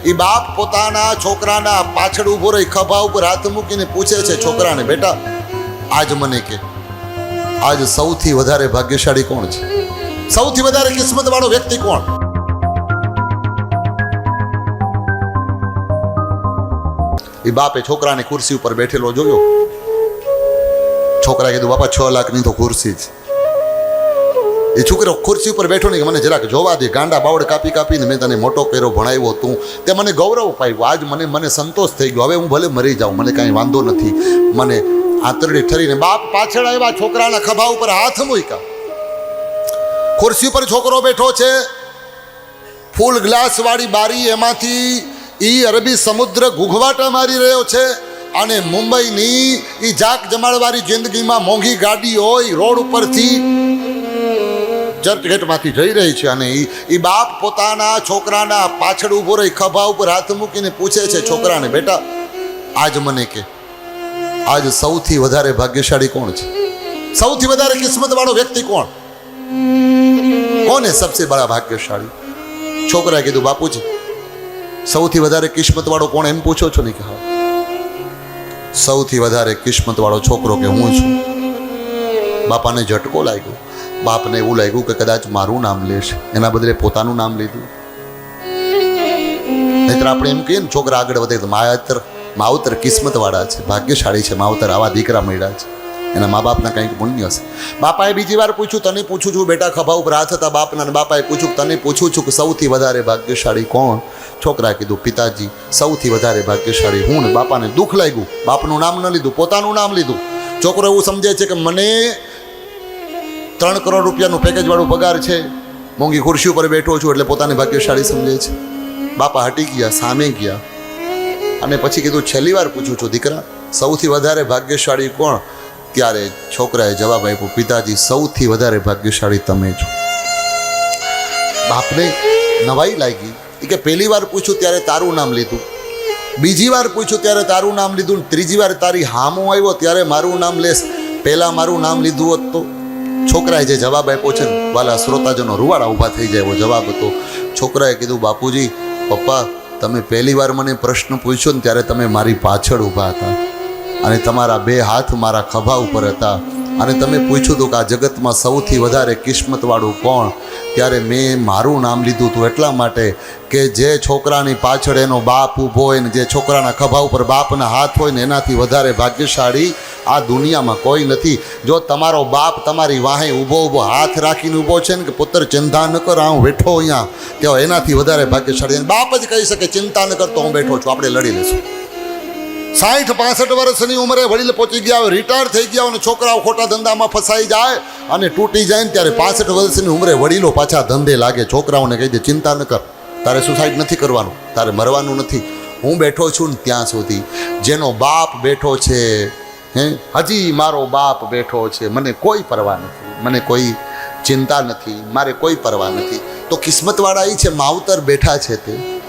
એ બાપ પોતાના છોકરાના પાછળ ઊભો રહી ખભા ઉપર હાથ મૂકીને પૂછે છે છોકરાને, બેટા આજ મને કે આજ સૌથી વધારે ભાગ્યશાળી કોણ છે? સૌથી વધારે કિસ્મત વાળો વ્યક્તિ કોણ? એ બાપે છોકરાને ખુરશી ઉપર બેઠેલો જોયો. છોકરાએ કીધું, બાપા 6 લાખની તો ખુરશી છે. એ છોકરો ખુરશી ઉપર બેઠો નહીં, મને જરાક જોવા દે, ગાંડા બાવડ કાપી કાપીને મેં તને મોટો કર્યો, ભણાવ્યો, તું તે મને ગૌરવ પામ્યું, આજ મને સંતોષ થઈ ગયો, હવે હું ભલે મરી જાઉં, મને કાંઈ વાંધો નથી. મને આંતરડી ઠરીને બાપ પાછળ આવ્યા, છોકરાના ખભા ઉપર હાથ મૂક્યા. ખુરશી ઉપર છોકરો બેઠો છે, ફૂલ ગ્લાસ વાળી બારી, એમાંથી ઈ અરબી સમુદ્ર ઘૂઘવાટા મારી રહ્યો છે. અને મુંબઈની ઈ જાક જમાડવાળી જિંદગીમાં મોંઘી ગાડી હોય, રોડ ઉપરથી ચર્ચગેટમાંથી જઈ રહી છે. અને એ બાપ પોતાના છોકરાના પાછળ ઊભો રહી ખભા ઉપર હાથ મૂકીને પૂછે છે છોકરાને, બેટા આજ મને કે આજ સૌથી વધારે ભાગ્યશાળી કોણ છે? સૌથી વધારે કિસ્મત વાળો વ્યક્તિ કોણ? કોણ હે સબસે બડા ભાગ્યશાળી? છોકરાએ કીધું, બાપુજી સૌથી વધારે કિસ્મત વાળો કોણ એમ પૂછો છો ને? કે હા, સૌથી વધારે કિસ્મત વાળો છોકરો કે હું છું. બાપાને ઝટકો લાગ્યો. બાપને એવું લાગ્યું કે કદાચ મારું નામ લેશે, એના બદલે પોતાનું નામ લીધું. નહીતર આપણે એમ કહીએ ને, છોકરા આગળ વધે તો માવતર કિસ્મત વાળા છે, ભાગ્યશાળી છે, માવતર આવા દીકરા મળ્યા છે, એના મા બાપના કંઈક પુણ્ય હશે. બાપાએ બીજી વાર પૂછ્યું, તને પૂછું છું બેટા, ખભા ઉપર હાથ હતા બાપના, અને બાપાએ પૂછ્યું, તને પૂછું છું કે સૌથી વધારે ભાગ્યશાળી કોણ? છોકરાએ કીધું, પિતાજી સૌથી વધારે ભાગ્યશાળી હું. ને બાપાને દુઃખ લાગ્યું, બાપનું નામ ન લીધું, પોતાનું નામ લીધું. છોકરો એવું સમજે છે કે મને 3 કરોડ રૂપિયાનું પેકેજ વાળું પગાર છે, મોંઘી ખુરશી ઉપર બેઠો છું, એટલે પોતાને ભાગ્યશાળી સમજે છે. બાપા હટી ગયા, સામે ગયા, અને પછી કીધું, છેલ્લી વાર પૂછું છું દીકરા, સૌથી વધારે ભાગ્યશાળી કોણ? ત્યારે છોકરાએ જવાબ આપ્યો, પિતાજી સૌથી વધારે ભાગ્યશાળી તમે છો. બાપને નવાઈ લાગી કે પહેલી વાર પૂછ્યું ત્યારે તારું નામ લીધું, બીજી વાર પૂછ્યું ત્યારે તારું નામ લીધું, ત્રીજી વાર તારી હામો આવ્યો ત્યારે મારું નામ લેશ, પહેલાં મારું નામ લીધું હોત તો? છોકરાએ જે જવાબ આપ્યો છે ને, વાલા શ્રોતાજનો રૂવાડા ઊભા થઈ જાય એવો જવાબ હતો. છોકરાએ કીધું, બાપુજી પપ્પા તમે પહેલી વાર મને પ્રશ્ન પૂછ્યો ને ત્યારે તમે મારી પાછળ ઊભા હતા, અને તમારા 2 હાથ મારા ખભા ઉપર હતા, અને તમે પૂછ્યું હતું કે આ જગતમાં સૌથી વધારે કિસ્મતવાળું કોણ? ત્યારે મેં મારું નામ લીધું હતું, એટલા માટે કે જે છોકરાની પાછળ એનો બાપ ઊભો હોય ને જે છોકરાના ખભા ઉપર બાપના હાથ હોય ને એનાથી વધારે ભાગ્યશાળી આ દુનિયામાં કોઈ નથી. જો તમારો બાપ તમારી વાહે ઊભો હાથ રાખીને ઊભો છે ને કે પુત્ર ચિંતા ન કર, હું બેઠો અહીંયા, તો એનાથી વધારે ભાગ્યશાળી બાપ જ કહી શકે, ચિંતા ન કરતો હું બેઠો છું, આપણે લડી લઈશું. 60-65 વર્ષની ઉંમરે વડીલ પહોંચી ગયા હોય, રિટાયર થઈ ગયા હોય, અને છોકરાઓ ખોટા ધંધામાં ફસાઈ જાય અને તૂટી જાય ને ત્યારે 65 વર્ષની ઉંમરે વડીલો પાછા ધંધે લાગે. છોકરાઓને કહી દે, ચિંતા ન કર, તારે સુસાઇડ નથી કરવાનું, તારે મરવાનું નથી, હું બેઠો છું ને ત્યાં સુધી. જેનો બાપ બેઠો છે, હજી મારો બાપ બેઠો છે, મને કોઈ પરવા નથી, મને કોઈ ચિંતા નથી, મારે કોઈ પરવા નથી. તો કિસ્મતવાળા એ છે, માવતર બેઠા છે તે